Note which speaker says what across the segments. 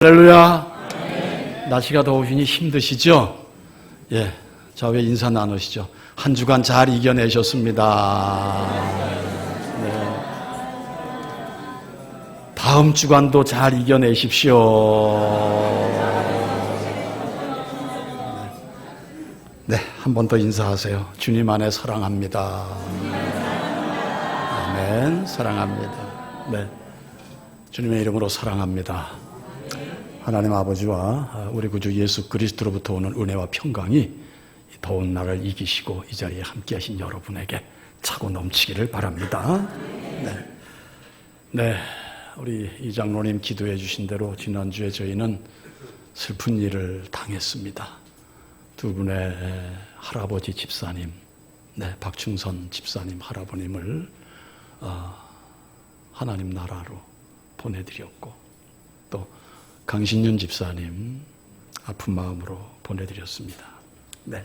Speaker 1: 할렐루야. 날씨가 더우시니 힘드시죠? 예, 좌우에 인사 나누시죠. 한 주간 잘 이겨내셨습니다. 네. 다음 주간도 잘 이겨내십시오. 네, 한 번 더 인사하세요. 주님 안에 사랑합니다. 아멘. 사랑합니다. 네, 주님의 이름으로 사랑합니다. 하나님 아버지와 우리 구주 예수 그리스도로부터 오는 은혜와 평강이 더운 날을 이기시고 이 자리에 함께 하신 여러분에게 차고 넘치기를 바랍니다. 네, 우리 이 장로님 기도해 주신 대로 지난주에 저희는 슬픈 일을 당했습니다. 두 분의 할아버지 집사님, 박충선 집사님 할아버님을 하나님 나라로 보내드렸고, 또 강신윤 집사님 아픈 마음으로 보내드렸습니다. 네,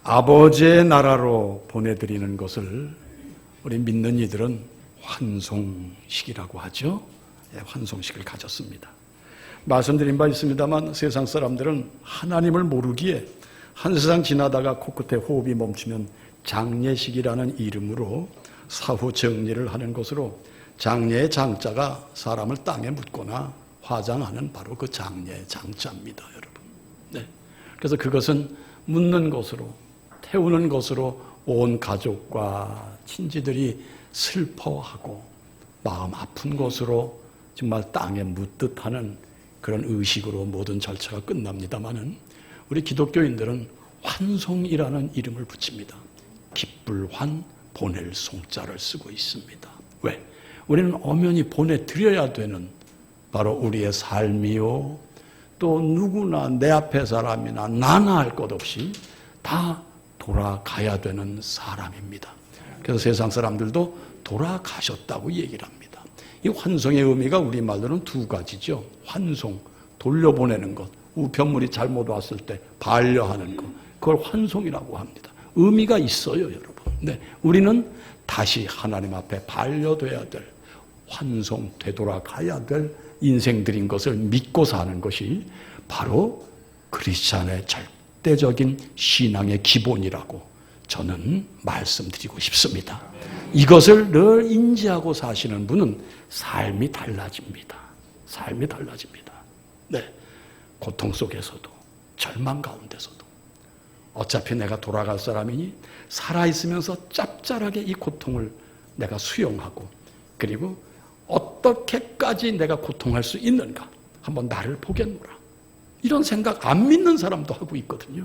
Speaker 1: 아버지의 나라로 보내드리는 것을 우리 믿는 이들은 환송식이라고 하죠. 네, 환송식을 가졌습니다. 말씀드린 바 있습니다만 세상 사람들은 하나님을 모르기에 한 세상 지나다가 코끝에 호흡이 멈추면 장례식이라는 이름으로 사후 정리를 하는 것으로, 장례의 장자가 사람을 땅에 묻거나 화장하는 바로 그 장례 장자입니다, 여러분. 네. 그래서 그것은 묻는 것으로, 태우는 것으로 온 가족과 친지들이 슬퍼하고 마음 아픈 것으로 정말 땅에 묻듯 하는 그런 의식으로 모든 절차가 끝납니다마는, 우리 기독교인들은 환송이라는 이름을 붙입니다. 기쁠환, 보낼 송자를 쓰고 있습니다. 왜? 우리는 엄연히 보내드려야 되는 바로 우리의 삶이요, 또 누구나 내 앞에 사람이나 나나 할 것 없이 다 돌아가야 되는 사람입니다. 그래서 세상 사람들도 돌아가셨다고 얘기를 합니다. 이 환송의 의미가 우리말로는 두 가지죠. 환송, 돌려보내는 것, 우편물이 잘못 왔을 때 반려하는 것, 그걸 환송이라고 합니다. 의미가 있어요, 여러분. 네, 우리는 다시 하나님 앞에 반려돼야 될, 환송, 되돌아가야 될 인생들인 것을 믿고 사는 것이 바로 크리스찬의 절대적인 신앙의 기본이라고 저는 말씀드리고 싶습니다. 이것을 늘 인지하고 사시는 분은 삶이 달라집니다. 삶이 달라집니다. 네, 고통 속에서도, 절망 가운데서도 어차피 내가 돌아갈 사람이니 살아있으면서 짭짤하게 이 고통을 내가 수용하고, 그리고 어떻게까지 내가 고통할 수 있는가, 한번 나를 보겠노라, 이런 생각 안 믿는 사람도 하고 있거든요.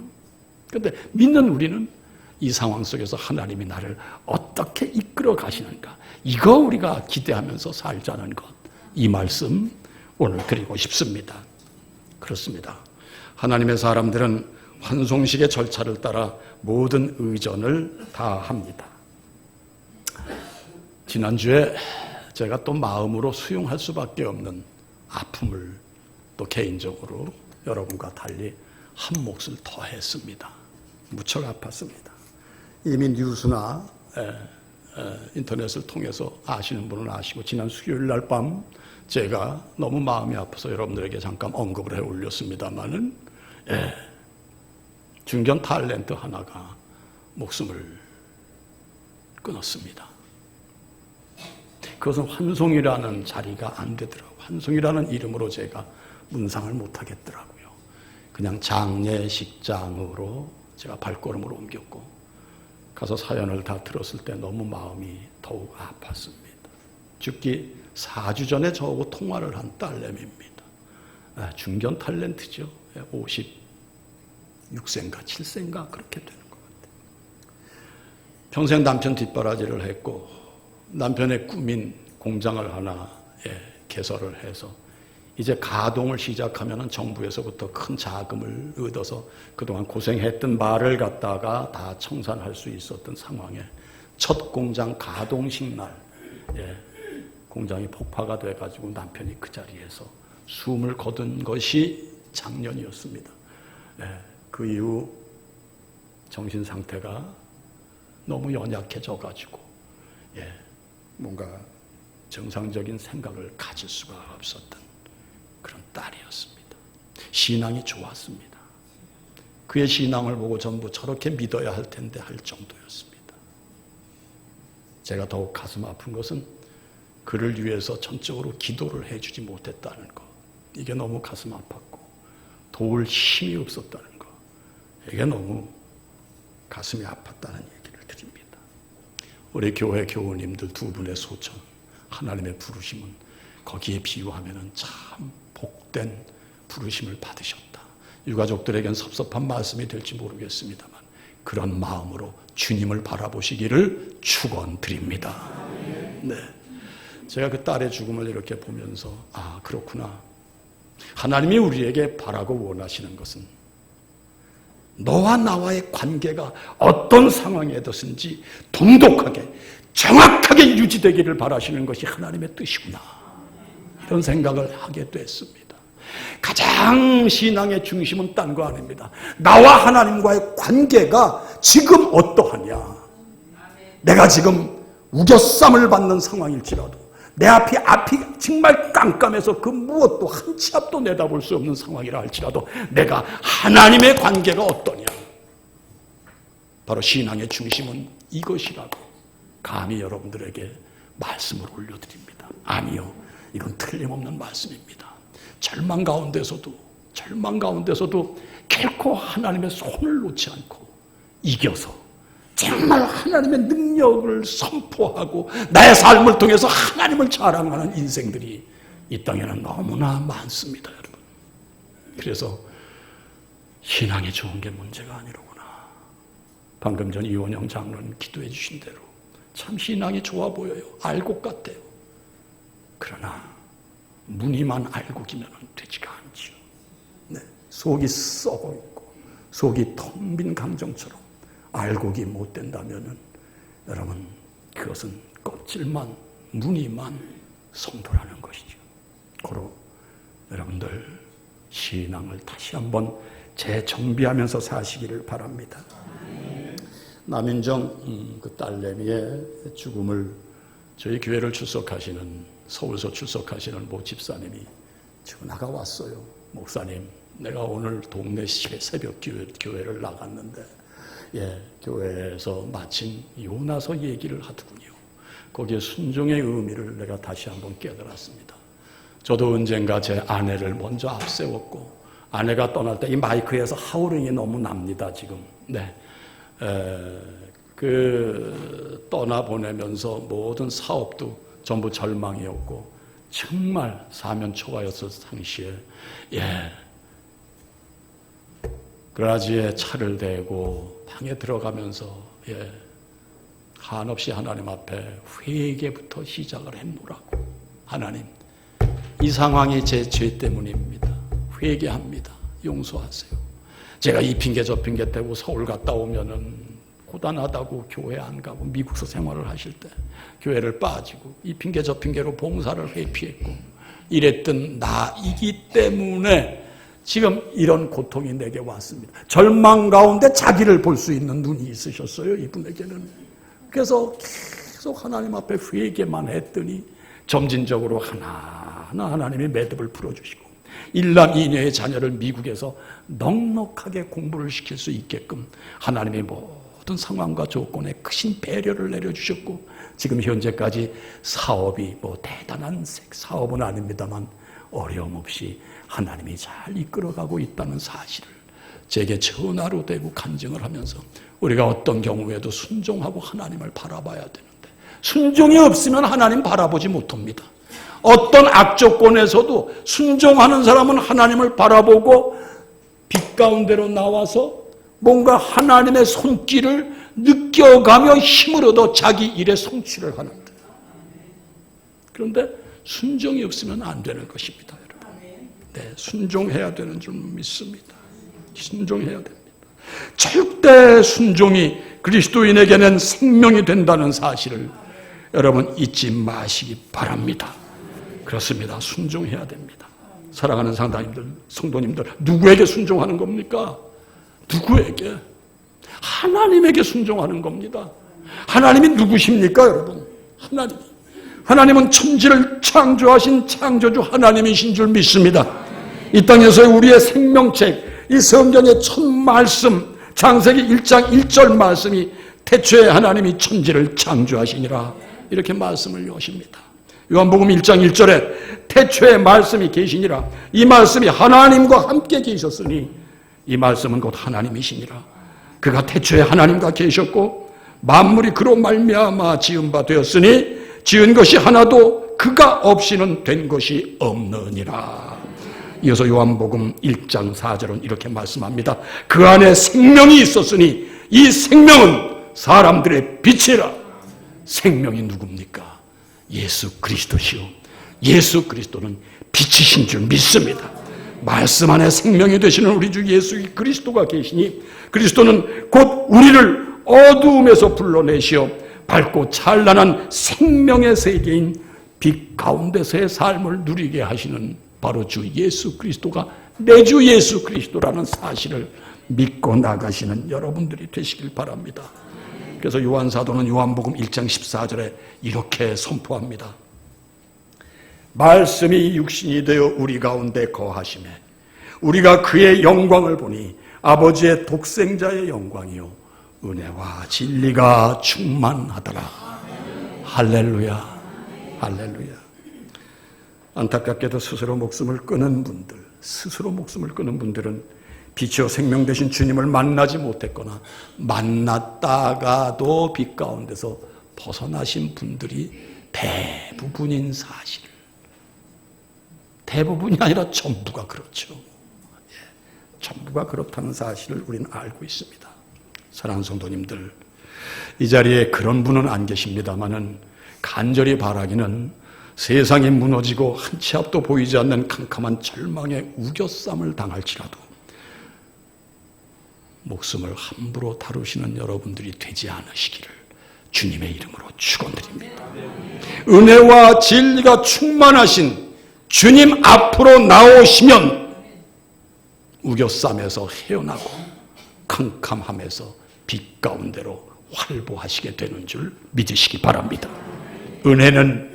Speaker 1: 그런데 믿는 우리는 이 상황 속에서 하나님이 나를 어떻게 이끌어 가시는가, 이거 우리가 기대하면서 살자는 것, 이 말씀 오늘 드리고 싶습니다. 그렇습니다. 하나님의 사람들은 환송식의 절차를 따라 모든 의전을 다 합니다. 지난주에 제가 또 마음으로 수용할 수밖에 없는 아픔을 또 개인적으로 여러분과 달리 한 몫을 더했습니다. 무척 아팠습니다. 이미 뉴스나 인터넷을 통해서 아시는 분은 아시고, 지난 수요일 날 밤 제가 너무 마음이 아파서 여러분들에게 잠깐 언급을 해 올렸습니다마는, 중견 탤런트 하나가 목숨을 끊었습니다. 그것은 환송이라는 자리가 안 되더라고요. 환송이라는 이름으로 제가 문상을 못 하겠더라고요. 그냥 장례식장으로 제가 발걸음을 옮겼고, 가서 사연을 다 들었을 때 너무 마음이 더욱 아팠습니다. 죽기 4주 전에 저하고 통화를 한 딸내미입니다. 중견 탤런트죠. 56세인가 7세인가 그렇게 되는 것 같아요. 평생 남편 뒷바라지를 했고, 남편의 꿈인 공장을 하나 개설을 해서 이제 가동을 시작하면 정부에서부터 큰 자금을 얻어서 그동안 고생했던 말을 갖다가 다 청산할 수 있었던 상황에 첫 공장 가동식 날 공장이 폭파가 돼가지고 남편이 그 자리에서 숨을 거둔 것이 작년이었습니다. 그 이후 정신 상태가 너무 연약해져가지고 뭔가 정상적인 생각을 가질 수가 없었던 그런 딸이었습니다. 신앙이 좋았습니다. 그의 신앙을 보고 전부 저렇게 믿어야 할 텐데 할 정도였습니다. 제가 더욱 가슴 아픈 것은 그를 위해서 전적으로 기도를 해주지 못했다는 것. 이게 너무 가슴 아팠고 도울 힘이 없었다는 것. 이게 너무 가슴이 아팠다는 얘기를 드립니다. 우리 교회 교우님들 두 분의 소청, 하나님의 부르심은 거기에 비유하면 참 복된 부르심을 받으셨다. 유가족들에겐 섭섭한 말씀이 될지 모르겠습니다만 그런 마음으로 주님을 바라보시기를 축원드립니다. 네, 제가 그 딸의 죽음을 이렇게 보면서 아, 그렇구나. 하나님이 우리에게 바라고 원하시는 것은 너와 나와의 관계가 어떤 상황에든지 돈독하게 정확하게 유지되기를 바라시는 것이 하나님의 뜻이구나. 이런 생각을 하게 됐습니다. 가장 신앙의 중심은 딴 거 아닙니다. 나와 하나님과의 관계가 지금 어떠하냐. 내가 지금 우겨쌈을 받는 상황일지라도 내 앞이 정말 깜깜해서 그 무엇도 한 치 앞도 내다볼 수 없는 상황이라 할지라도 내가 하나님의 관계가 어떠냐. 바로 신앙의 중심은 이것이라고 감히 여러분들에게 말씀을 올려드립니다. 아니요, 이건 틀림없는 말씀입니다. 절망 가운데서도 결코 하나님의 손을 놓지 않고 이겨서 정말 하나님의 능력을 선포하고 나의 삶을 통해서 하나님을 자랑하는 인생들이 이 땅에는 너무나 많습니다, 여러분. 그래서 신앙이 좋은 게 문제가 아니로구나. 방금 전 이원영 장로님 기도해 주신 대로 참 신앙이 좋아 보여요. 알고 같아요. 그러나 무늬만 알고 기면 되지가 않죠. 네, 속이 썩어 있고 속이 텅 빈 강정처럼 알고기 못 된다면은 여러분 그것은 껍질만 무늬만 성도라는 것이죠. 고로 여러분들 신앙을 다시 한번 재정비하면서 사시기를 바랍니다. 남인정 그 딸내미의 죽음을 저희 교회를 서울서 출석하시는 모 집사님이 전화가 왔어요. 목사님, 내가 오늘 동네 새벽 교회를 나갔는데 교회에서 마침 요나서 얘기를 하더군요. 거기에 순종의 의미를 내가 다시 한번 깨달았습니다. 저도 언젠가 제 아내를 먼저 앞세웠고 아내가 떠날 때 이 마이크에서 하우링이 너무 납니다, 지금. 네. 떠나보내면서 모든 사업도 전부 절망이었고 정말 사면초가였을 당시에 그라지에 차를 대고 방에 들어가면서 한없이 하나님 앞에 회개부터 시작을 했노라고. 하나님, 이 상황이 제 죄 때문입니다. 회개합니다. 용서하세요. 제가 이 핑계 저 핑계 대고 서울 갔다 오면은 고단하다고 교회 안 가고 미국서 생활을 하실 때 교회를 빠지고 이 핑계 저 핑계로 봉사를 회피했고 이랬던 나이기 때문에 지금 이런 고통이 내게 왔습니다. 절망 가운데 자기를 볼 수 있는 눈이 있으셨어요, 이분에게는. 그래서 계속 하나님 앞에 회개만 했더니 점진적으로 하나하나 하나님이 매듭을 풀어주시고 일남 이녀의 자녀를 미국에서 넉넉하게 공부를 시킬 수 있게끔 하나님의 모든 상황과 조건에 크신 배려를 내려주셨고 지금 현재까지 사업이 대단한 사업은 아닙니다만 어려움 없이 하나님이 잘 이끌어가고 있다는 사실을 제게 전화로 대고 간증을 하면서 우리가 어떤 경우에도 순종하고 하나님을 바라봐야 되는데 순종이 없으면 하나님 바라보지 못합니다. 어떤 악조건에서도 순종하는 사람은 하나님을 바라보고 빛 가운데로 나와서 뭔가 하나님의 손길을 느껴가며 힘을 얻어 자기 일에 성취를 하는데 그런데 순종이 없으면 안 되는 것입니다, 여러분. 네, 순종해야 되는 줄 믿습니다. 순종해야 됩니다. 절대 순종이 그리스도인에게는 생명이 된다는 사실을 여러분 잊지 마시기 바랍니다. 그렇습니다. 순종해야 됩니다. 사랑하는 상당님들, 성도님들, 누구에게 순종하는 겁니까? 누구에게? 하나님에게 순종하는 겁니다. 하나님이 누구십니까, 여러분? 하나님이. 하나님은 천지를 창조하신 창조주 하나님이신 줄 믿습니다. 이 땅에서의 우리의 생명책, 이 성경의 첫 말씀, 창세기 1장 1절 말씀이 태초에 하나님이 천지를 창조하시니라, 이렇게 말씀을 여십니다. 요한복음 1장 1절에 태초에 말씀이 계시니라, 이 말씀이 하나님과 함께 계셨으니 이 말씀은 곧 하나님이시니라. 그가 태초에 하나님과 계셨고 만물이 그로 말미암아 지은 바 되었으니 지은 것이 하나도 그가 없이는 된 것이 없느니라. 이어서 요한복음 1장 4절은 이렇게 말씀합니다. 그 안에 생명이 있었으니 이 생명은 사람들의 빛이라. 생명이 누굽니까? 예수 그리스도시요, 예수 그리스도는 빛이신 줄 믿습니다. 말씀 안에 생명이 되시는 우리 주 예수 그리스도가 계시니 그리스도는 곧 우리를 어두움에서 불러내시어 밝고 찬란한 생명의 세계인 빛 가운데서의 삶을 누리게 하시는 바로 주 예수 그리스도가 내 주 예수 그리스도라는 사실을 믿고 나가시는 여러분들이 되시길 바랍니다. 그래서 요한사도는 요한복음 1장 14절에 이렇게 선포합니다. 말씀이 육신이 되어 우리 가운데 거하시매 우리가 그의 영광을 보니 아버지의 독생자의 영광이요 은혜와 진리가 충만하더라. 할렐루야, 할렐루야. 안타깝게도 스스로 목숨을 끊은 분들은 빛이요 생명 되신 주님을 만나지 못했거나 만났다가도 빛 가운데서 벗어나신 분들이 대부분인 사실, 대부분이 아니라 전부가 그렇죠. 전부가 그렇다는 사실을 우리는 알고 있습니다. 사랑하는 성도님들, 이 자리에 그런 분은 안 계십니다마는 간절히 바라기는 세상이 무너지고 한 치 앞도 보이지 않는 캄캄한 절망의 우겨쌈을 당할지라도 목숨을 함부로 다루시는 여러분들이 되지 않으시기를 주님의 이름으로 축원드립니다. 은혜와 진리가 충만하신 주님 앞으로 나오시면 우겨쌈에서 헤어나고 캄캄함에서 빛 가운데로 활보하시게 되는 줄 믿으시기 바랍니다. 은혜는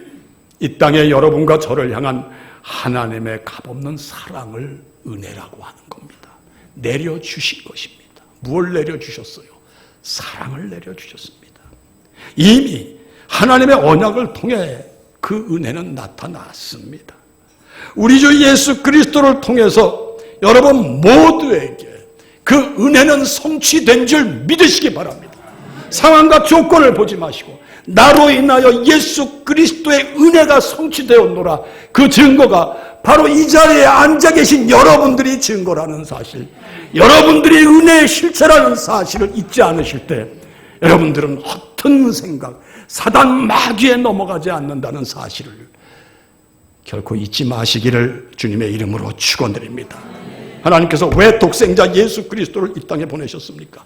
Speaker 1: 이 땅에 여러분과 저를 향한 하나님의 값없는 사랑을 은혜라고 하는 겁니다. 내려주신 것입니다. 무엇을 내려주셨어요? 사랑을 내려주셨습니다. 이미 하나님의 언약을 통해 그 은혜는 나타났습니다. 우리 주 예수 그리스도를 통해서 여러분 모두에게 그 은혜는 성취된 줄 믿으시기 바랍니다. 상황과 조건을 보지 마시고 나로 인하여 예수 그리스도의 은혜가 성취되었노라. 그 증거가 바로 이 자리에 앉아 계신 여러분들이 증거라는 사실, 여러분들이 은혜의 실체라는 사실을 잊지 않으실 때 여러분들은 허튼 생각, 사단 마귀에 넘어가지 않는다는 사실을 결코 잊지 마시기를 주님의 이름으로 축원드립니다. 하나님께서 왜 독생자 예수 그리스도를 이 땅에 보내셨습니까?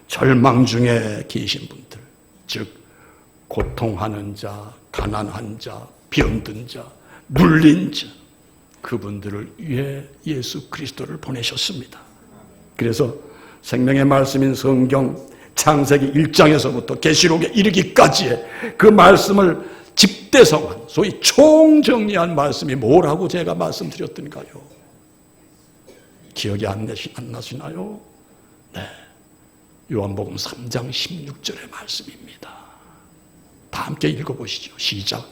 Speaker 1: 절망 중에 계신 분들, 즉 고통하는 자, 가난한 자, 병든 자, 눌린 자, 그분들을 위해 예수 그리스도를 보내셨습니다. 그래서 생명의 말씀인 성경 창세기 1장에서부터 계시록에 이르기까지의 그 말씀을 집대성한, 소위 총정리한 말씀이 뭐라고 제가 말씀드렸던가요? 기억이 안 나시나요? 네, 요한복음 3장 16절의 말씀입니다. 다 함께 읽어보시죠. 시작.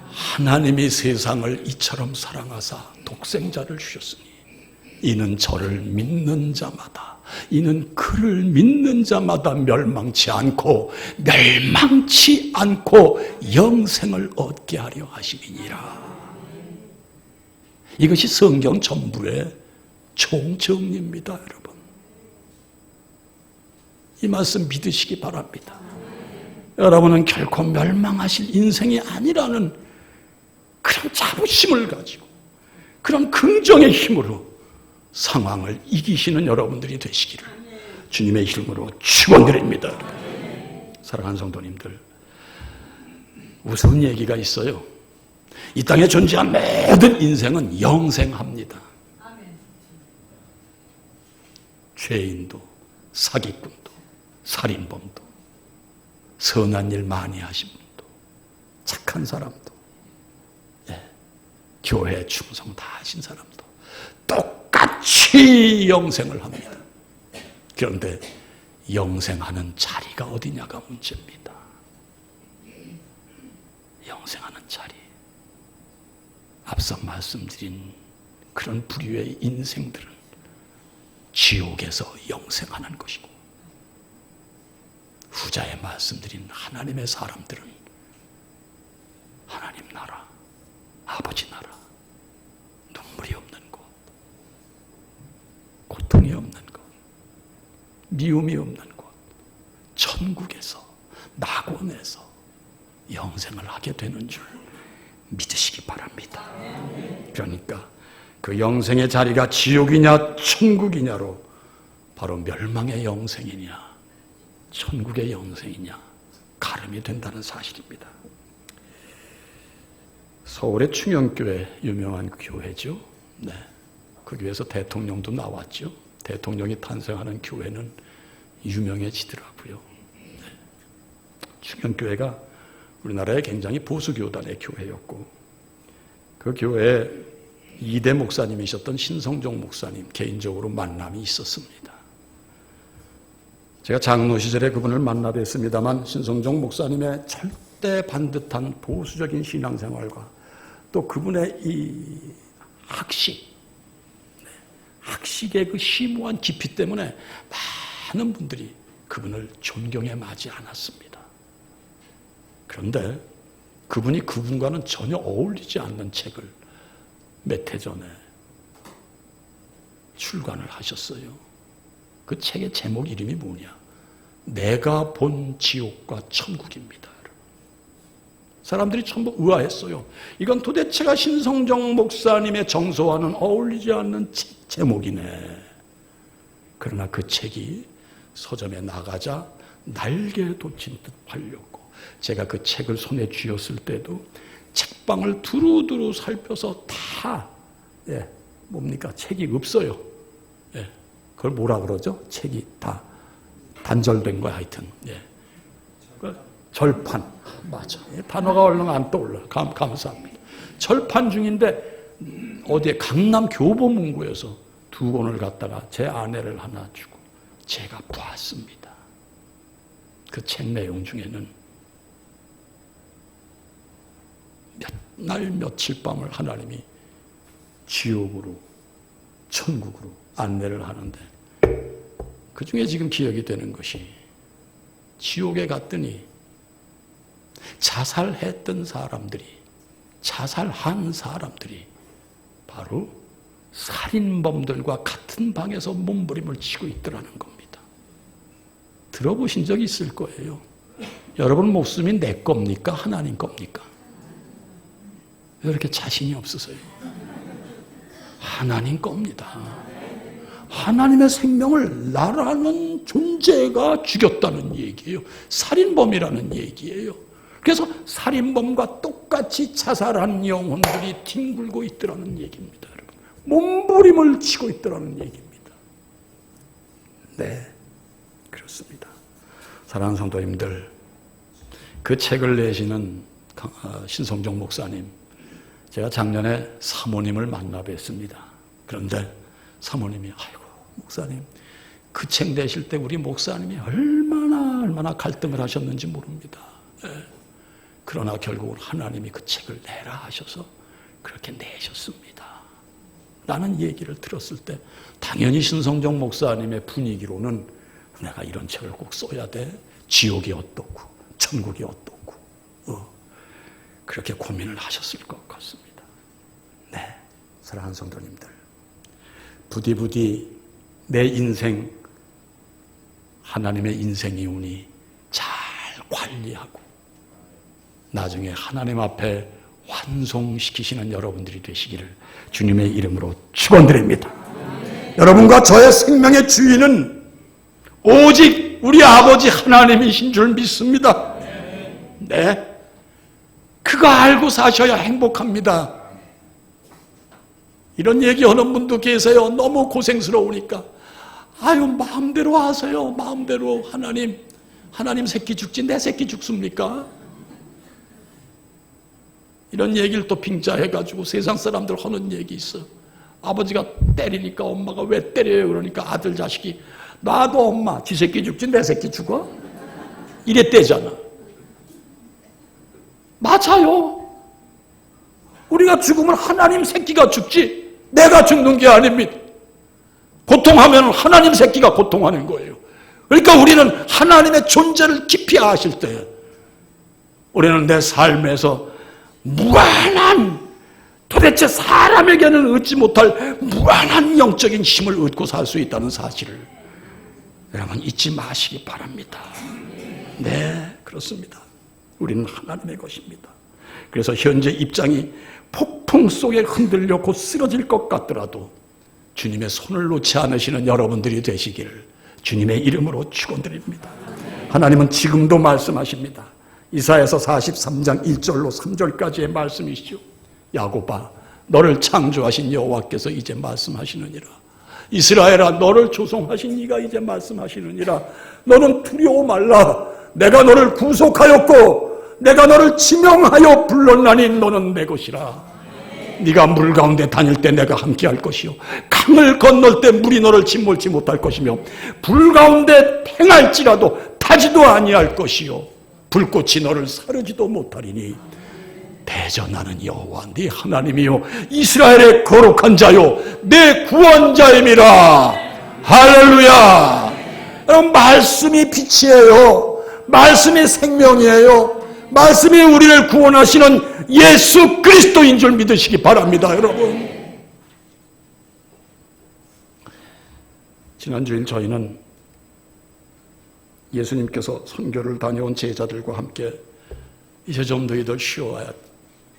Speaker 1: 하나님이 세상을 이처럼 사랑하사 독생자를 주셨으니 이는 저를 믿는 자마다, 이는 그를 믿는 자마다 멸망치 않고 영생을 얻게 하려 하심이니라. 이것이 성경 전부의 총정리입니다, 여러분. 이 말씀 믿으시기 바랍니다. 여러분은 결코 멸망하실 인생이 아니라는 그런 자부심을 가지고 그런 긍정의 힘으로 상황을 이기시는 여러분들이 되시기를 주님의 이름으로 축원드립니다. 사랑하는 성도님들, 무서운 얘기가 있어요. 이 땅에 존재한 모든 인생은 영생합니다. 죄인도, 사기꾼도, 살인범도, 선한 일 많이 하신 분도, 착한 사람도, 교회 충성 다 하신 사람도 똑같이 영생을 합니다. 그런데 영생하는 자리가 어디냐가 문제입니다. 영생하는 자리. 앞서 말씀드린 그런 부류의 인생들은 지옥에서 영생하는 것이고, 후자에 말씀드린 하나님의 사람들은 하나님 나라, 아버지 나라, 눈물이 없는 곳, 고통이 없는 곳, 미움이 없는 곳, 천국에서, 낙원에서 영생을 하게 되는 줄 믿으시기 바랍니다. 그러니까 그 영생의 자리가 지옥이냐 천국이냐로 바로 멸망의 영생이냐 천국의 영생이냐 가름이 된다는 사실입니다. 서울의 충영교회, 유명한 교회죠. 네. 그 교회에서 대통령도 나왔죠. 대통령이 탄생하는 교회는 유명해지더라고요. 네. 충영교회가 우리나라의 굉장히 보수교단의 교회였고, 그 교회에 2대 목사님이셨던 신성종 목사님 개인적으로 만남이 있었습니다. 제가 장로 시절에 그분을 만나 뵀습니다만 신성종 목사님의 절대 반듯한 보수적인 신앙생활과 또 그분의 이 학식의 그 심오한 깊이 때문에 많은 분들이 그분을 존경해 마지 않았습니다. 그런데 그분이 그분과는 전혀 어울리지 않는 책을 몇 해 전에 출간을 하셨어요. 그 책의 제목 이름이 뭐냐? 내가 본 지옥과 천국입니다. 사람들이 전부 의아했어요. 이건 도대체가 신성정 목사님의 정서와는 어울리지 않는 책 제목이네. 그러나 그 책이 서점에 나가자 날개 돋친 듯 팔렸고, 제가 그 책을 손에 쥐었을 때도 책방을 두루두루 살펴서 다 뭡니까? 책이 없어요. 그걸 뭐라 그러죠? 책이 다 단절된 거야, 하여튼. 절판. 맞아. 단어가 얼른 안 떠올라. 감사합니다. 절판 중인데, 어디에 강남 교보문고에서 2권을 갖다가 제 아내를 하나 주고 제가 봤습니다. 그 책 내용 중에는 몇 날 며칠 밤을 하나님이 지옥으로 천국으로 안내를 하는데, 그 중에 지금 기억이 되는 것이, 지옥에 갔더니 자살했던 사람들이, 자살한 사람들이 바로 살인범들과 같은 방에서 몸부림을 치고 있더라는 겁니다. 들어보신 적이 있을 거예요. 여러분 목숨이 내 겁니까? 하나님 겁니까? 왜 이렇게 자신이 없으세요? 하나님 겁니다. 하나님의 생명을 나라는 존재가 죽였다는 얘기예요. 살인범이라는 얘기예요. 그래서 살인범과 똑같이 자살한 영혼들이 뒹굴고 있더라는 얘기입니다. 여러분. 몸부림을 치고 있더라는 얘기입니다. 네, 그렇습니다. 사랑하는 성도님들, 그 책을 내시는 신성정 목사님, 제가 작년에 사모님을 만나 뵀습니다. 그런데 사모님이, 아이고 목사님, 그 책 내실 때 우리 목사님이 얼마나 갈등을 하셨는지 모릅니다. 그러나 결국은 하나님이 그 책을 내라 하셔서 그렇게 내셨습니다. 라는 얘기를 들었을 때 당연히 신성정 목사님의 분위기로는 내가 이런 책을 꼭 써야 돼. 지옥이 어떻고 천국이 어떻고 그렇게 고민을 하셨을 것 같습니다. 네, 사랑하는 성도님들, 부디부디 내 인생, 하나님의 인생이오니 잘 관리하고 나중에 하나님 앞에 환송시키시는 여러분들이 되시기를 주님의 이름으로 축원드립니다. 여러분과 저의 생명의 주인은 오직 우리 아버지 하나님이신 줄 믿습니다. 네, 그거 알고 사셔야 행복합니다. 이런 얘기하는 분도 계세요. 너무 고생스러우니까. 아유, 마음대로 하세요. 마음대로. 하나님 새끼 죽지 내 새끼 죽습니까? 이런 얘기를 또 빙자해가지고 세상 사람들 하는 얘기 있어. 아버지가 때리니까 엄마가 왜 때려요? 그러니까 아들 자식이 나도 엄마 지 새끼 죽지 내 새끼 죽어? 이랬대잖아. 맞아요. 우리가 죽으면 하나님 새끼가 죽지 내가 죽는 게 아닙니다. 고통하면 하나님 새끼가 고통하는 거예요. 그러니까 우리는 하나님의 존재를 깊이 아실 때 우리는 내 삶에서 무한한, 도대체 사람에게는 얻지 못할 무한한 영적인 힘을 얻고 살 수 있다는 사실을 여러분 잊지 마시기 바랍니다. 네, 그렇습니다. 우리는 하나님의 것입니다. 그래서 현재 입장이 폭풍 속에 흔들려 곧 쓰러질 것 같더라도 주님의 손을 놓지 않으시는 여러분들이 되시기를 주님의 이름으로 축원드립니다. 하나님은 지금도 말씀하십니다. 이사야서 43장 1절로 3절까지의 말씀이시죠. 야곱아, 너를 창조하신 여호와께서 이제 말씀하시느니라. 이스라엘아, 너를 조성하신 이가 이제 말씀하시느니라. 너는 두려워 말라. 내가 너를 구속하였고 내가 너를 지명하여 불렀나니 너는 내 것이라. 네가 물 가운데 다닐 때 내가 함께할 것이요 강을 건널 때 물이 너를 짓몰지 못할 것이며 불 가운데 행할지라도 타지도 아니할 것이요 불꽃이 너를 사르지도 못하리니 대저 나는 여호와 네 하나님이요 이스라엘의 거룩한 자요 내 구원자임이라. 할렐루야. 여러분, 말씀이 빛이에요. 말씀이 생명이에요. 말씀이 우리를 구원하시는 예수 그리스도인 줄 믿으시기 바랍니다. 여러분, 지난주일 저희는 예수님께서 선교를 다녀온 제자들과 함께 이제 좀 너희들 쉬어야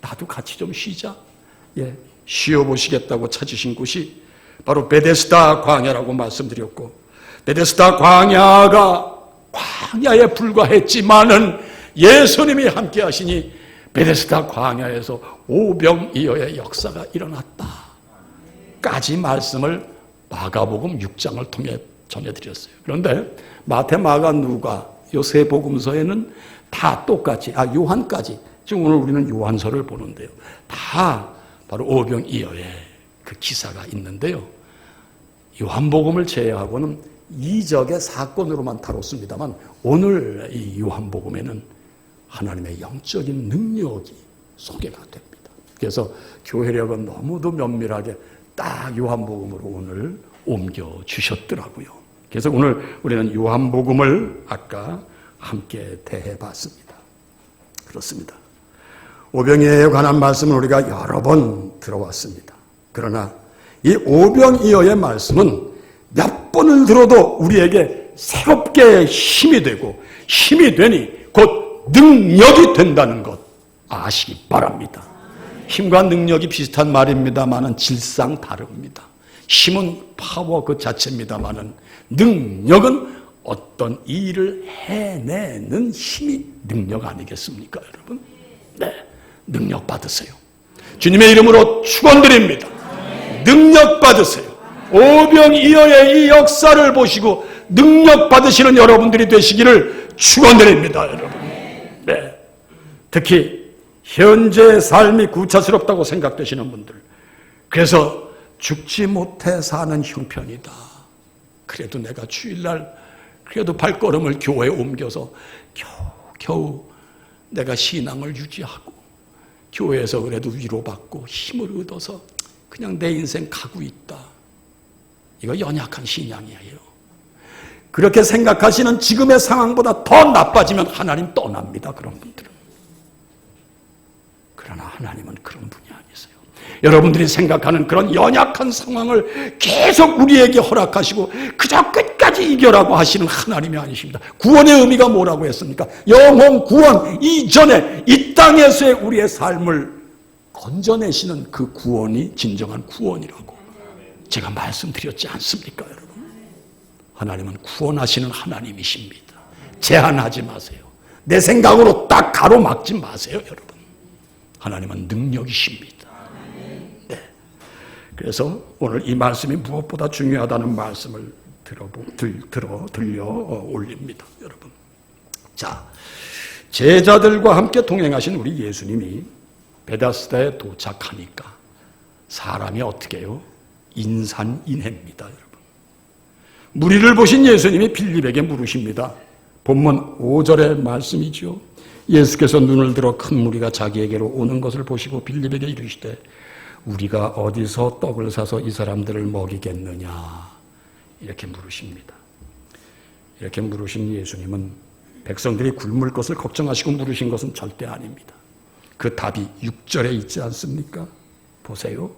Speaker 1: 나도 같이 좀 쉬자, 쉬어보시겠다고 찾으신 곳이 바로 베데스다 광야라고 말씀드렸고, 베데스다 광야에 불과했지만은 예수님이 함께 하시니 베데스다 광야에서 오병이어의 역사가 일어났다 까지 말씀을 마가복음 6장을 통해 전해드렸어요. 그런데 마태, 마가, 누가 이 세 복음서에는 다 똑같이, 요한까지, 지금 오늘 우리는 요한서를 보는데요, 다 바로 오병이어의 그 기사가 있는데요, 요한복음을 제외하고는 이적의 사건으로만 다뤘습니다만 오늘 이 요한복음에는 하나님의 영적인 능력이 소개가 됩니다. 그래서 교회력은 너무도 면밀하게 딱 요한복음으로 오늘 옮겨주셨더라고요. 그래서 오늘 우리는 요한복음을 아까 함께 대해봤습니다. 그렇습니다. 오병이어에 관한 말씀을 우리가 여러 번 들어왔습니다. 그러나 이 오병이어의 말씀은 몇 번을 들어도 우리에게 새롭게 힘이 되고 힘이 되니 곧 능력이 된다는 것 아시기 바랍니다. 힘과 능력이 비슷한 말입니다만은 질상 다릅니다. 힘은 파워 그 자체입니다만은 능력은 어떤 일을 해내는 힘이 능력 아니겠습니까, 여러분? 네, 능력 받으세요. 주님의 이름으로 축원드립니다. 능력 받으세요. 오병이어의 이 역사를 보시고 능력 받으시는 여러분들이 되시기를 축원드립니다, 여러분. 네, 특히 현재의 삶이 구차스럽다고 생각되시는 분들, 그래서 죽지 못해 사는 형편이다. 그래도 내가 주일날 그래도 발걸음을 교회에 옮겨서 겨우 내가 신앙을 유지하고 교회에서 그래도 위로받고 힘을 얻어서 그냥 내 인생 가고 있다. 이거 연약한 신앙이에요. 그렇게 생각하시는 지금의 상황보다 더 나빠지면 하나님 떠납니다. 그런 분들은. 그러나 하나님은 그런 분이 아니세요. 여러분들이 생각하는 그런 연약한 상황을 계속 우리에게 허락하시고 그저 끝까지 이겨라고 하시는 하나님이 아니십니다. 구원의 의미가 뭐라고 했습니까? 영혼 구원 이전에 이 땅에서의 우리의 삶을 건져내시는 그 구원이 진정한 구원이라고 제가 말씀드렸지 않습니까, 여러분? 하나님은 구원하시는 하나님이십니다. 제한하지 마세요. 내 생각으로 딱 가로막지 마세요, 여러분. 하나님은 능력이십니다. 네. 그래서 오늘 이 말씀이 무엇보다 중요하다는 말씀을 들려 올립니다. 여러분. 자, 제자들과 함께 동행하신 우리 예수님이 베다스다에 도착하니까 사람이 어떻게 해요? 인산인해입니다. 여러분. 무리를 보신 예수님이 빌립에게 물으십니다. 본문 5절의 말씀이죠. 예수께서 눈을 들어 큰 무리가 자기에게로 오는 것을 보시고 빌립에게 이르시되 우리가 어디서 떡을 사서 이 사람들을 먹이겠느냐 이렇게 물으십니다. 이렇게 물으신 예수님은 백성들이 굶을 것을 걱정하시고 물으신 것은 절대 아닙니다. 그 답이 6절에 있지 않습니까? 보세요.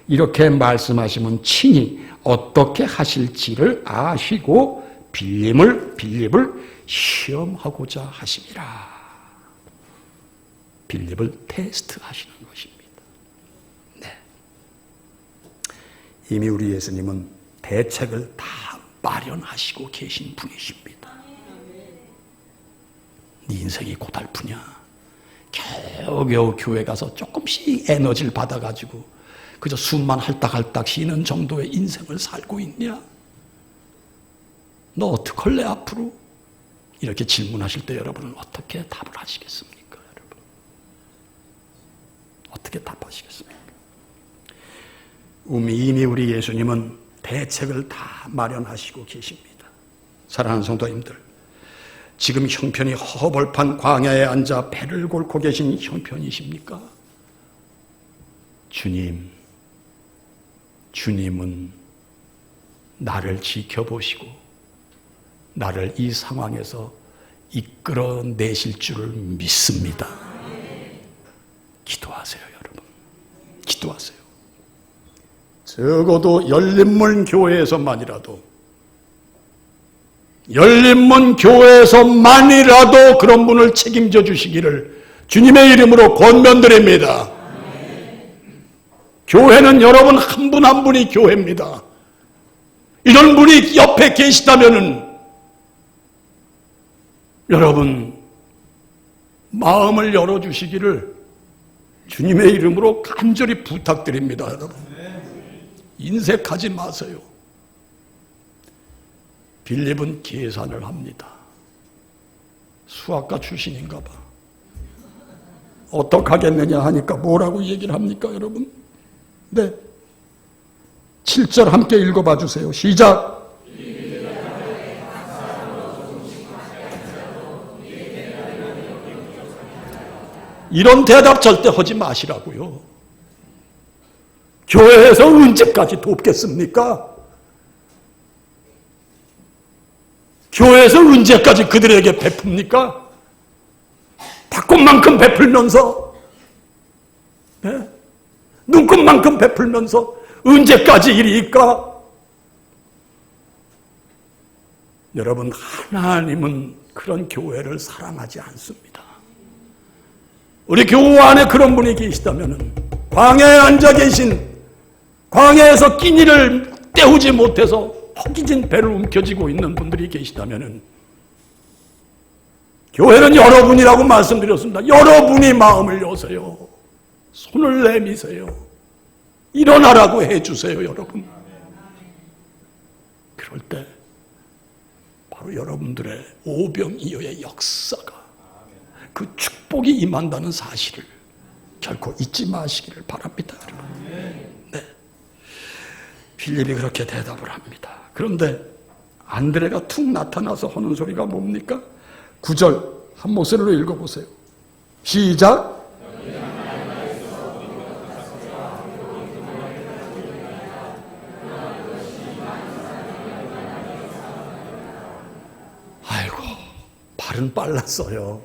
Speaker 1: 이렇게 말씀하시면 친히 어떻게 하실지를 아시고 빌립을 시험하고자 하심이라. 빌립을 테스트하시는 것입니다. 네. 이미 우리 예수님은 대책을 다 마련하시고 계신 분이십니다. 네 인생이 고달프냐? 겨우겨우 교회 가서 조금씩 에너지를 받아가지고 그저 숨만 할딱할딱 쉬는 정도의 인생을 살고 있냐? 너 어떡할래 앞으로? 이렇게 질문하실 때 여러분은 어떻게 답을 하시겠습니까? 여러분? 어떻게 답하시겠습니까? 이미 우리 예수님은 대책을 다 마련하시고 계십니다. 사랑하는 성도님들, 지금 형편이 허벌판 광야에 앉아 배를 골고 계신 형편이십니까? 주님은 나를 지켜보시고 나를 이 상황에서 이끌어내실 줄을 믿습니다. 기도하세요, 여러분. 기도하세요. 적어도 열린문 교회에서만이라도 그런 분을 책임져 주시기를 주님의 이름으로 권면드립니다. 교회는 여러분 한 분 한 분이 교회입니다. 이런 분이 옆에 계시다면은 여러분 마음을 열어주시기를 주님의 이름으로 간절히 부탁드립니다. 여러분 인색하지 마세요. 빌립은 계산을 합니다. 수학과 출신인가 봐. 어떡하겠느냐 하니까 뭐라고 얘기를 합니까, 여러분? 네. 7절 함께 읽어봐 주세요. 시작. 이런 대답 절대 하지 마시라고요. 교회에서 언제까지 돕겠습니까? 교회에서 언제까지 그들에게 베풉니까? 닭꽃만큼 베풀면서, 네? 눈꽃만큼 베풀면서 언제까지 이리일까? 여러분, 하나님은 그런 교회를 사랑하지 않습니다. 우리 교회 안에 그런 분이 계시다면 광야에 앉아 계신, 광야에서 끼니를 때우지 못해서 허기진 배를 움켜쥐고 있는 분들이 계시다면 교회는 여러분이라고 말씀드렸습니다. 여러분이 마음을 여세요. 손을 내미세요. 일어나라고 해주세요, 여러분. 그럴 때 바로 여러분들의 오병이어의 역사가, 그 축복이 임한다는 사실을 결코 잊지 마시기를 바랍니다, 여러분. 네. 빌립이 그렇게 대답을 합니다. 그런데 안드레가 툭 나타나서 하는 소리가 뭡니까? 9절 한 목소리로 읽어보세요. 시작. 아이고, 발은 빨랐어요.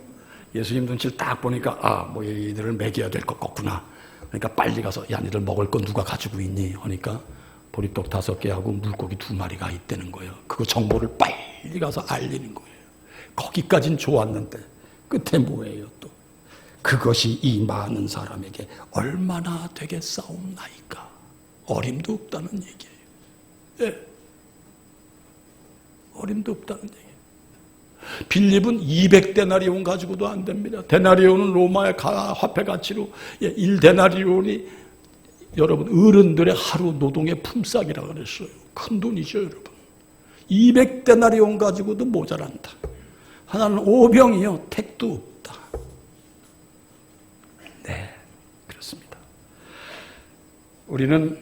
Speaker 1: 예수님 눈치를 딱 보니까 뭐 얘들을 먹여야 될 것 같구나. 그러니까 빨리 가서 야, 니들 먹을 거 누가 가지고 있니? 하니까 보리떡 5개하고 물고기 2마리가 있다는 거예요. 그거 정보를 빨리 가서 알리는 거예요. 거기까진 좋았는데 끝에 뭐예요 또? 그것이 이 많은 사람에게 얼마나 되겠사옵나이까. 어림도 없다는 얘기예요. 예. 어림도 없다는 얘기예요. 빌립은 200데나리온 가지고도 안 됩니다. 데나리온은 로마의 화폐 가치로 1데나리온이 여러분 어른들의 하루 노동의 품삯이라고 그랬어요. 큰 돈이죠, 여러분. 200데나리온 가지고도 모자란다. 하나는 오병이요 택도 없다. 네, 그렇습니다. 우리는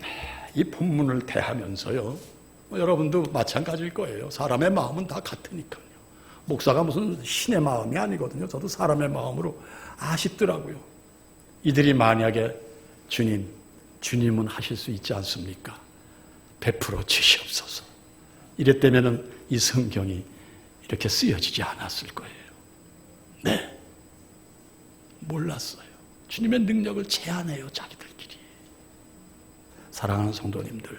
Speaker 1: 이 본문을 대하면서요, 여러분도 마찬가지일 거예요. 사람의 마음은 다 같으니까요. 목사가 무슨 신의 마음이 아니거든요. 저도 사람의 마음으로 아쉽더라고요. 이들이 만약에 주님은 하실 수 있지 않습니까? 베풀어 주시옵소서. 이랬다면 이 성경이 이렇게 쓰여지지 않았을 거예요. 네, 몰랐어요. 주님의 능력을 제한해요, 자기들끼리. 사랑하는 성도님들,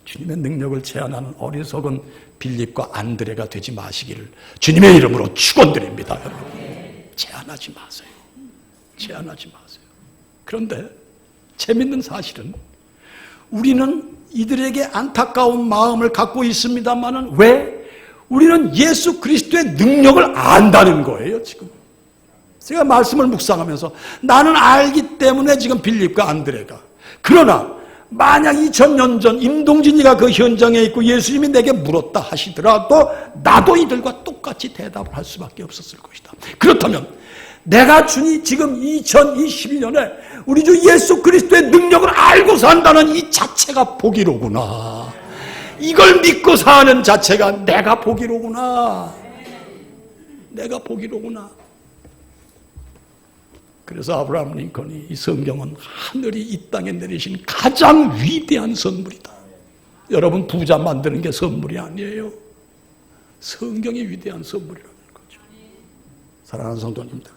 Speaker 1: 주님의 능력을 제한하는 어리석은 빌립과 안드레가 되지 마시기를 주님의 이름으로 축원드립니다. 여러분, 제한하지 마세요. 제한하지 마세요. 그런데 재밌는 사실은 우리는 이들에게 안타까운 마음을 갖고 있습니다만은 왜? 우리는 예수 그리스도의 능력을 안다는 거예요, 지금. 제가 말씀을 묵상하면서 나는 알기 때문에 지금 빌립과 안드레가. 그러나 만약 2000년 전 임동진이가 그 현장에 있고 예수님이 내게 물었다 하시더라도 나도 이들과 똑같이 대답을 할 수밖에 없었을 것이다. 그렇다면 내가 지금 2021년에 우리 주 예수 그리스도의 능력을 알고 산다는 이 자체가 복이로구나. 이걸 믿고 사는 자체가 내가 복이로구나. 내가 복이로구나. 그래서 아브라함 링컨이 이 성경은 하늘이 이 땅에 내리신 가장 위대한 선물이다. 여러분, 부자 만드는 게 선물이 아니에요. 성경이 위대한 선물이라는 거죠. 사랑하는 성도님들,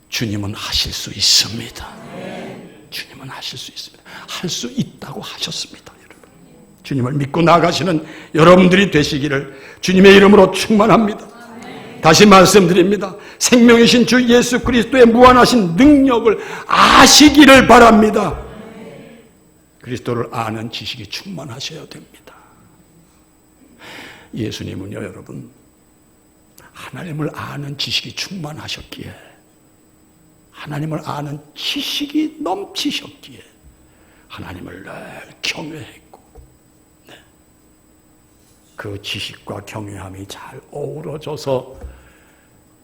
Speaker 1: 주님은 하실 수 있습니다. 주님은 하실 수 있습니다. 할 수 있다고 하셨습니다. 여러분, 주님을 믿고 나가시는 여러분들이 되시기를 주님의 이름으로 축원합니다. 다시 말씀드립니다. 생명이신 주 예수 그리스도의 무한하신 능력을 아시기를 바랍니다. 그리스도를 아는 지식이 충만하셔야 됩니다. 예수님은요, 여러분, 하나님을 아는 지식이 충만하셨기에, 하나님을 아는 지식이 넘치셨기에 하나님을 늘 경외했고, 네, 그 지식과 경외함이 잘 어우러져서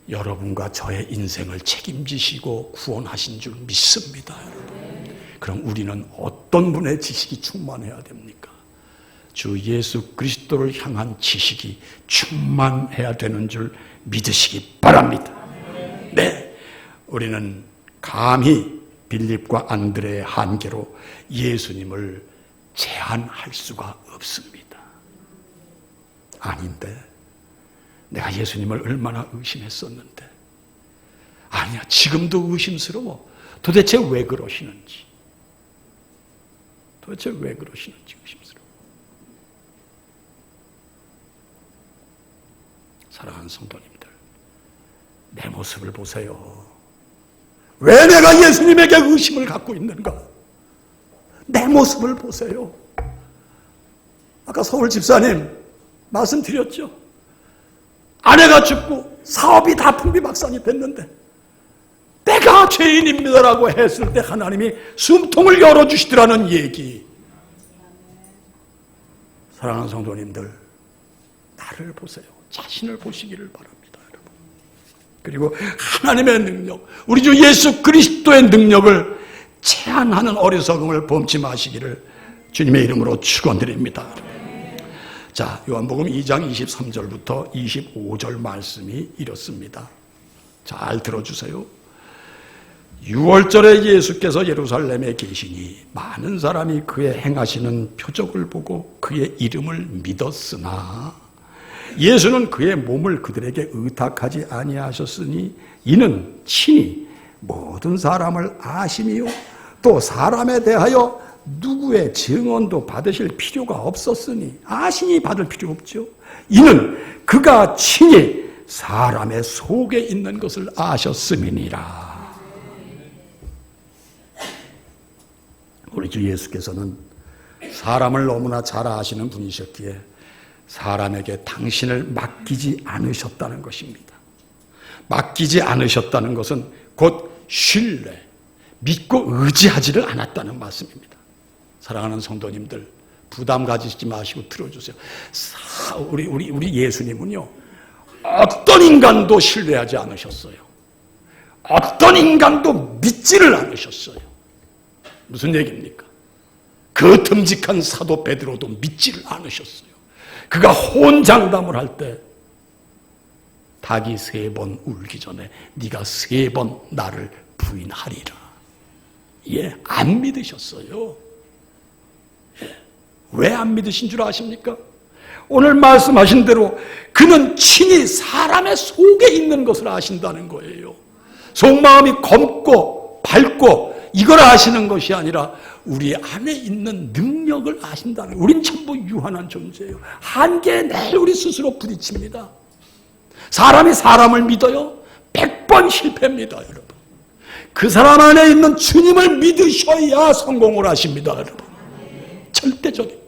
Speaker 1: 여러분과 저의 인생을 책임지시고 구원하신 줄 믿습니다. 여러분, 그럼 우리는 어떤 분의 지식이 충만해야 됩니까? 주 예수 그리스도를 향한 지식이 충만해야 되는 줄 믿으시기 바랍니다. 네, 우리는 감히 빌립과 안드레의 한계로 예수님을 제한할 수가 없습니다. 아닌데, 내가 예수님을 얼마나 의심했었는데, 아니야, 지금도 의심스러워. 도대체 왜 그러시는지, 의심스러워. 사랑하는 성도님들, 내 모습을 보세요. 왜 내가 예수님에게 의심을 갖고 있는가? 내 모습을 보세요. 아까 서울 집사님 말씀드렸죠. 아내가 죽고 사업이 다 풍비박산이 됐는데 내가 죄인입니다라고 했을 때 하나님이 숨통을 열어주시더라는 얘기. 사랑하는 성도님들, 나를 보세요. 자신을 보시기를 바랍니다, 여러분. 그리고 하나님의 능력, 우리 주 예수 그리스도의 능력을 제한하는 어리석음을 범치 마시기를 주님의 이름으로 축원드립니다. 자, 요한복음 2장 23절부터 25절 말씀이 이렇습니다. 잘 들어주세요. 6월절에 예수께서 예루살렘에 계시니 많은 사람이 그의 행하시는 표적을 보고 그의 이름을 믿었으나 예수는 그의 몸을 그들에게 의탁하지 아니하셨으니 이는 친히 모든 사람을 아심이요 또 사람에 대하여 누구의 증언도 받으실 필요가 없었으니, 아시니 받을 필요 없죠. 이는 그가 친히 사람의 속에 있는 것을 아셨음이니라. 우리 주 예수께서는 사람을 너무나 잘 아시는 분이셨기에 사람에게 당신을 맡기지 않으셨다는 것입니다. 맡기지 않으셨다는 것은 곧 신뢰, 믿고 의지하지를 않았다는 말씀입니다. 사랑하는 성도님들, 부담 가지지 마시고 들어주세요. 우리 예수님은요, 어떤 인간도 신뢰하지 않으셨어요. 어떤 인간도 믿지를 않으셨어요. 무슨 얘기입니까? 그 듬직한 사도 베드로도 믿지를 않으셨어요. 그가 혼장담을 할 때 닭이 3번 울기 전에 네가 3번 나를 부인하리라. 예, 안 믿으셨어요. 예. 왜 안 믿으신 줄 아십니까? 오늘 말씀하신 대로 그는 친히 사람의 속에 있는 것을 아신다는 거예요. 속마음이 검고 밝고 이걸 아시는 것이 아니라 우리 안에 있는 능력을 아신다는 거예요. 우린 전부 유한한 존재예요. 한계에 늘 우리 스스로 부딪힙니다. 사람이 사람을 믿어요? 100번 실패입니다, 여러분. 그 사람 안에 있는 주님을 믿으셔야 성공을 하십니다, 여러분. 절대적입니다.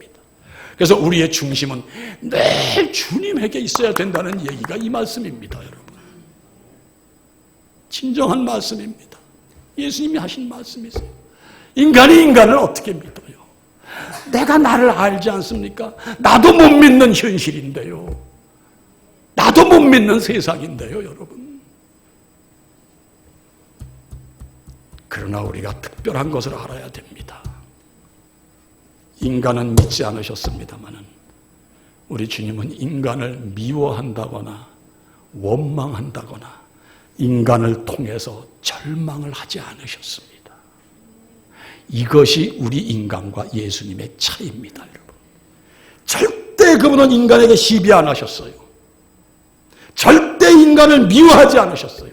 Speaker 1: 그래서 우리의 중심은 늘 주님에게 있어야 된다는 얘기가 이 말씀입니다, 여러분. 진정한 말씀입니다. 예수님이 하신 말씀이세요. 인간이 인간을 어떻게 믿어요? 내가 나를 알지 않습니까? 나도 못 믿는 현실인데요. 나도 못 믿는 세상인데요, 여러분. 그러나 우리가 특별한 것을 알아야 됩니다. 인간은 믿지 않으셨습니다마는 우리 주님은 인간을 미워한다거나 원망한다거나 인간을 통해서 절망을 하지 않으셨습니다. 이것이 우리 인간과 예수님의 차이입니다, 여러분. 절대 그분은 인간에게 시비 안 하셨어요. 절대 인간을 미워하지 않으셨어요.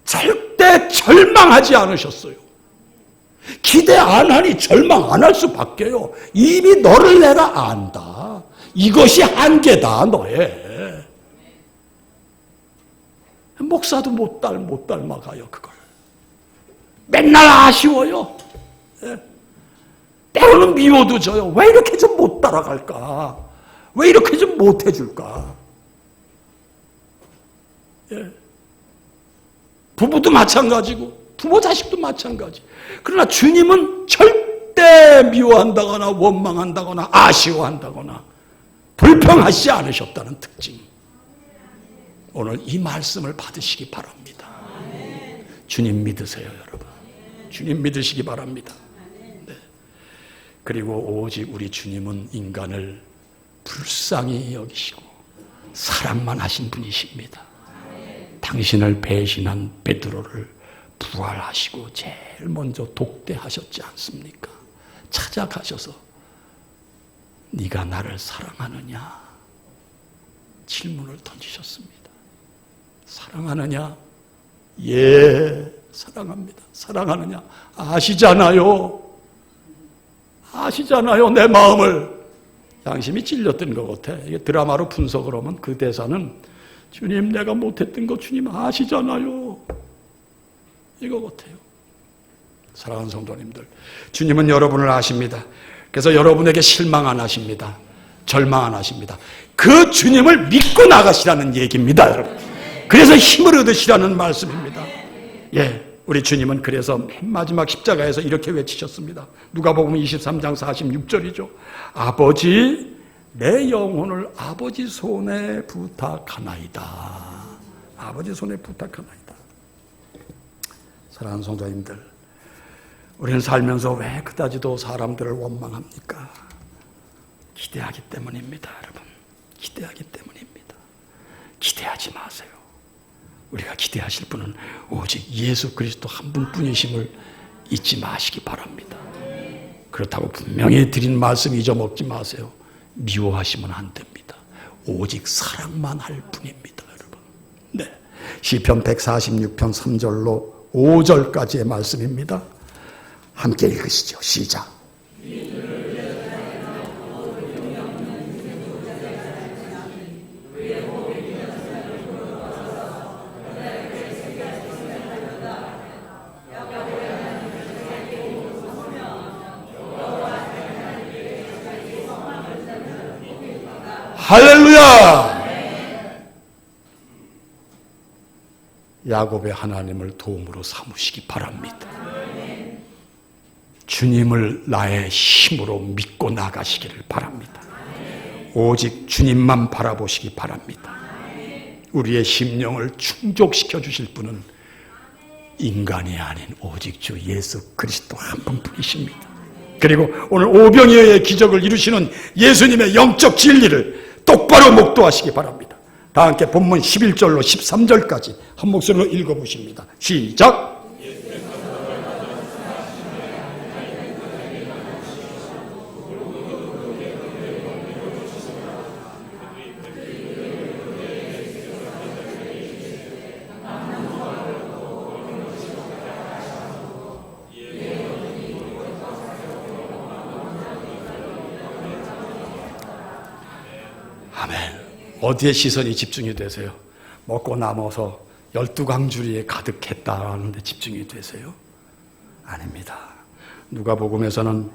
Speaker 1: 절대 절망하지 않으셨어요. 기대 안 하니 절망 안 할 수밖에요. 이미 너를 내가 안다. 이것이 한계다, 너의. 목사도 못 닮아가요, 그걸. 맨날 아쉬워요. 예. 때로는 미워도 져요. 왜 이렇게 좀 못 따라갈까? 왜 이렇게 좀 못 해줄까? 예. 부부도 마찬가지고 부모 자식도 마찬가지. 그러나 주님은 절대 미워한다거나 원망한다거나 아쉬워한다거나 불평하지 않으셨다는 특징. 오늘 이 말씀을 받으시기 바랍니다. 주님 믿으세요, 여러분. 주님 믿으시기 바랍니다. 네. 그리고 오직 우리 주님은 인간을 불쌍히 여기시고 사랑만 하신 분이십니다. 당신을 배신한 베드로를 부활하시고 제일 먼저 독대하셨지 않습니까? 찾아가셔서 네가 나를 사랑하느냐? 질문을 던지셨습니다. 사랑하느냐? 예, 사랑합니다. 사랑하느냐? 아시잖아요. 아시잖아요, 내 마음을. 양심이 찔렸던 것 같아. 이게 드라마로 분석을 하면 그 대사는 주님, 내가 못했던 거 주님 아시잖아요. 이거 같아요. 사랑하는 성도님들, 주님은 여러분을 아십니다. 그래서 여러분에게 실망 안 하십니다. 절망 안 하십니다. 그 주님을 믿고 나가시라는 얘기입니다, 여러분. 그래서 힘을 얻으시라는 말씀입니다. 예, 우리 주님은 그래서 맨 마지막 십자가에서 이렇게 외치셨습니다. 누가복음 23장 46절이죠. 아버지, 내 영혼을 아버지 손에 부탁하나이다. 아버지 손에 부탁하나이다. 사랑하는 성도님들, 우리는 살면서 왜 그다지도 사람들을 원망합니까? 기대하기 때문입니다, 여러분. 기대하기 때문입니다. 기대하지 마세요. 우리가 기대하실 분은 오직 예수 그리스도 한 분뿐이심을 잊지 마시기 바랍니다. 그렇다고 분명히 드린 말씀 잊어먹지 마세요. 미워하시면 안 됩니다. 오직 사랑만 할 뿐입니다, 여러분. 네, 시편 146편 3절로 5절까지의 말씀입니다. 함께 읽으시죠. 시작. 할렐루야! 야곱의 하나님을 도움으로 삼으시기 바랍니다. 주님을 나의 힘으로 믿고 나가시기를 바랍니다. 오직 주님만 바라보시기 바랍니다. 우리의 심령을 충족시켜 주실 분은 인간이 아닌 오직 주 예수 그리스도 한 분뿐이십니다. 그리고 오늘 오병이어의 기적을 이루시는 예수님의 영적 진리를 똑바로 목도하시기 바랍니다. 다 함께 본문 11절로 13절까지 한 목소리로 읽어보십니다. 시작! 아멘. 어디에 시선이 집중이 되세요? 먹고 남아서 12광주리에 가득했다라는 데 집중이 되세요? 아닙니다. 누가복음에서는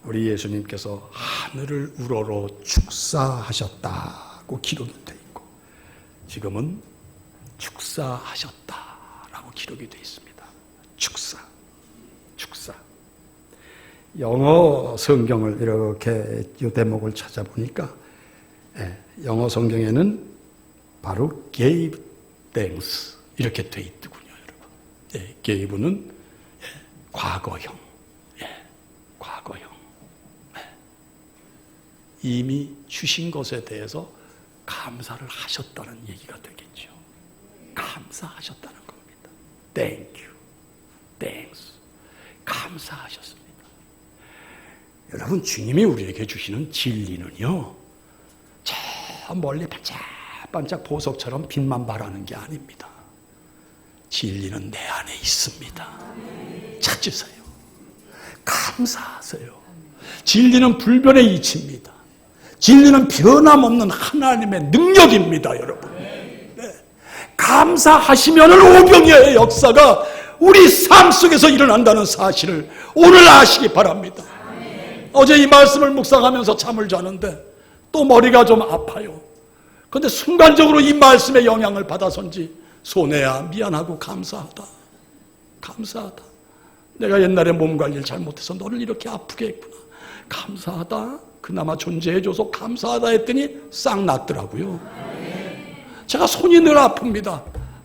Speaker 1: 우리 예수님께서 하늘을 우러러 축사하셨다고 기록이 되어 있고 지금은 축사하셨다라고 기록이 되어 있습니다. 축사. 영어 성경을 이렇게 이 대목을 찾아보니까 영어 성경에는 바로 gave thanks 이렇게 돼 있더군요, 여러분. gave는 과거형, 과거형. 이미 주신 것에 대해서 감사를 하셨다는 얘기가 되겠죠. 감사하셨다는 겁니다. Thank you, thanks. 감사하셨습니다. 여러분, 주님이 우리에게 주시는 진리는요, 저 멀리 반짝반짝 보석처럼 빛만 발하는 게 아닙니다. 진리는 내 안에 있습니다. 찾으세요. 감사하세요. 진리는 불변의 이치입니다. 진리는 변함없는 하나님의 능력입니다, 여러분. 네. 감사하시면은 오병이어의 역사가 우리 삶 속에서 일어난다는 사실을 오늘 아시기 바랍니다. 어제 이 말씀을 묵상하면서 잠을 자는데 또 머리가 좀 아파요. 그런데 순간적으로 이 말씀의 영향을 받아서인지 손해야 미안하고 감사하다. 감사하다. 내가 옛날에 몸 관리를 잘못해서 너를 이렇게 아프게 했구나. 감사하다. 그나마 존재해줘서 감사하다 했더니 싹 낫더라고요. 제가 손이 늘 아픕니다.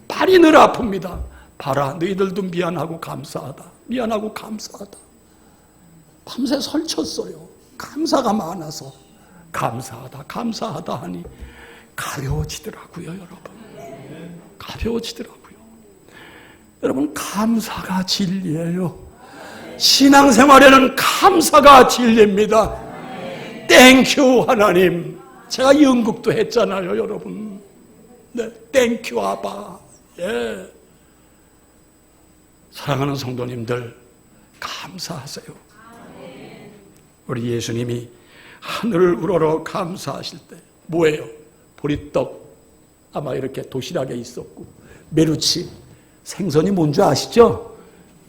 Speaker 1: 발이 늘 아픕니다. 봐라, 너희들도 미안하고 감사하다. 미안하고 감사하다. 밤새 설쳤어요. 감사가 많아서. 감사하다, 감사하다 하니 가벼워지더라고요, 여러분. 가벼워지더라고요. 여러분, 감사가 진리예요. 신앙생활에는 감사가 진리입니다. 땡큐 하나님. 제가 연극도 했잖아요, 여러분. 네, 땡큐 아바. 예. 사랑하는 성도님들, 감사하세요. 우리 예수님이 하늘을 우러러 감사하실 때 뭐예요? 보리떡 아마 이렇게 도시락에 있었고 메루치, 생선이 뭔지 아시죠?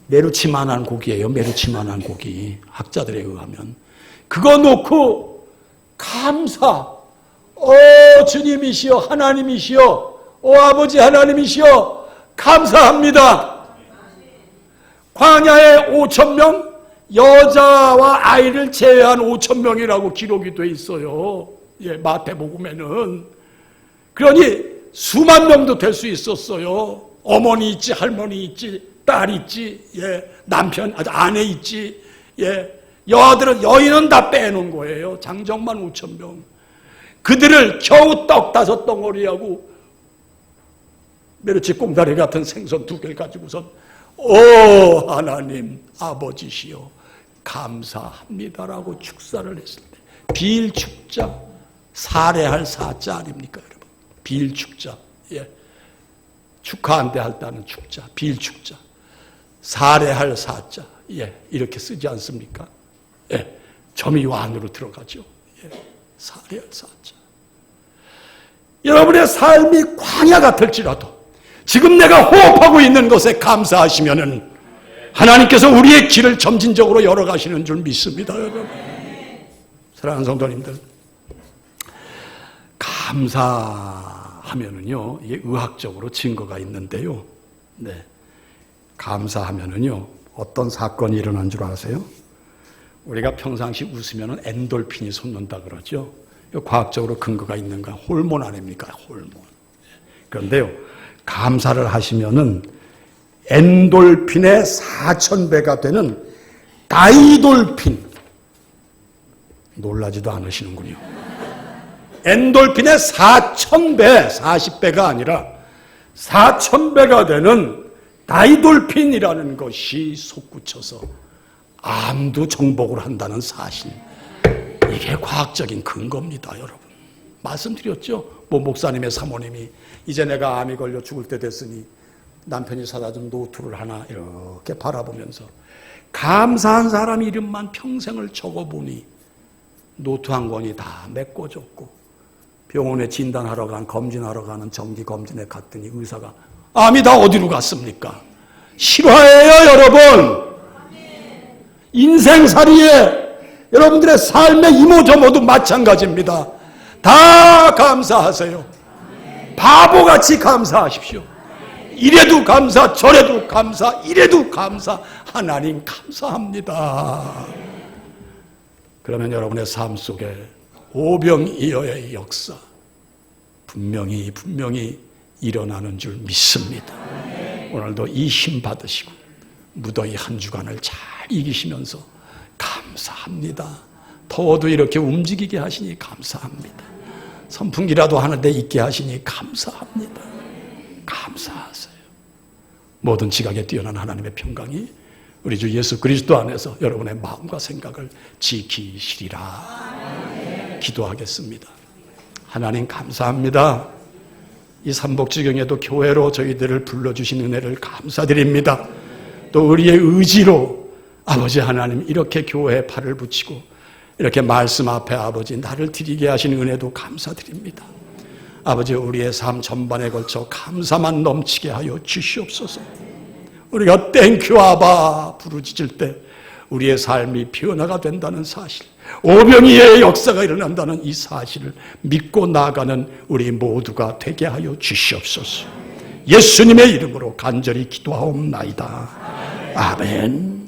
Speaker 1: 메루치만한 고기예요. 메루치만한 고기. 학자들에 의하면 그거 놓고 감사. 주님이시여, 하나님이시여, 아버지 하나님이시여, 감사합니다. 광야에 5,000명, 여자와 아이를 제외한 5,000명이라고 기록이 돼 있어요. 예, 마태복음에는. 그러니 수만 명도 될 수 있었어요. 어머니 있지, 할머니 있지, 딸 있지, 예, 남편, 아내 있지, 예, 여인은 다 빼놓은 거예요. 장정만 5,000명. 그들을 겨우 떡 5덩어리하고 메르치 꽁다리 같은 생선 2개를 가지고선 하나님 아버지시여 감사합니다라고 축사를 했을 때 빌축자, 살해할 사자 아닙니까, 여러분? 빌축자, 예, 축하한대 할 때는 축자, 빌축자, 살해할 사자, 예, 이렇게 쓰지 않습니까? 예, 점이 안으로 들어가죠. 예, 살해할 사자. 여러분의 삶이 광야 같을지라도 지금 내가 호흡하고 있는 것에 감사하시면은 하나님께서 우리의 길을 점진적으로 열어가시는 줄 믿습니다, 여러분. 사랑하는 성도님들, 감사하면은요, 이게 의학적으로 증거가 있는데요. 네, 감사하면은요, 어떤 사건이 일어난 줄 아세요? 우리가 평상시 웃으면 엔돌핀이 솟는다 그러죠. 과학적으로 근거가 있는가? 호르몬 아닙니까? 호르몬. 그런데요, 감사를 하시면은 엔돌핀의 4000배가 되는 다이돌핀, 놀라지도 않으시는군요. 엔돌핀의 4000배, 40배가 아니라 4000배가 되는 다이돌핀이라는 것이 솟구쳐서 암도 정복을 한다는 사실. 이게 과학적인 근거입니다, 여러분. 말씀드렸죠? 목사님의 사모님이 이제 내가 암이 걸려 죽을 때 됐으니 남편이 사다 준 노트를 하나 이렇게 바라보면서 감사한 사람 이름만 평생을 적어보니 노트 한 권이 다 메꿔졌고, 병원에 진단하러 검진하러 가는 정기검진에 갔더니 의사가 암이 다 어디로 갔습니까? 실화예요, 여러분. 인생살이에 여러분들의 삶의 이모저모도 마찬가지입니다. 다 감사하세요. 바보같이 감사하십시오. 이래도 감사, 저래도 감사, 이래도 감사. 하나님 감사합니다. 그러면 여러분의 삶 속에 오병이어의 역사 분명히 일어나는 줄 믿습니다. 오늘도 이 힘 받으시고 무더위 한 주간을 잘 이기시면서 감사합니다. 더워도 이렇게 움직이게 하시니 감사합니다. 선풍기라도 하는데 있게 하시니 감사합니다. 감사하세요. 모든 지각에 뛰어난 하나님의 평강이 우리 주 예수 그리스도 안에서 여러분의 마음과 생각을 지키시리라. 기도하겠습니다. 하나님 감사합니다. 이 삼복지경에도 교회로 저희들을 불러주신 은혜를 감사드립니다. 또 우리의 의지로 아버지 하나님 이렇게 교회에 팔을 붙이고 이렇게 말씀 앞에 아버지 나를 드리게 하신 은혜도 감사드립니다. 아버지 우리의 삶 전반에 걸쳐 감사만 넘치게 하여 주시옵소서. 우리가 땡큐 아바 부르짖을 때 우리의 삶이 변화가 된다는 사실, 오병이의 역사가 일어난다는 이 사실을 믿고 나아가는 우리 모두가 되게 하여 주시옵소서. 예수님의 이름으로 간절히 기도하옵나이다. 아멘.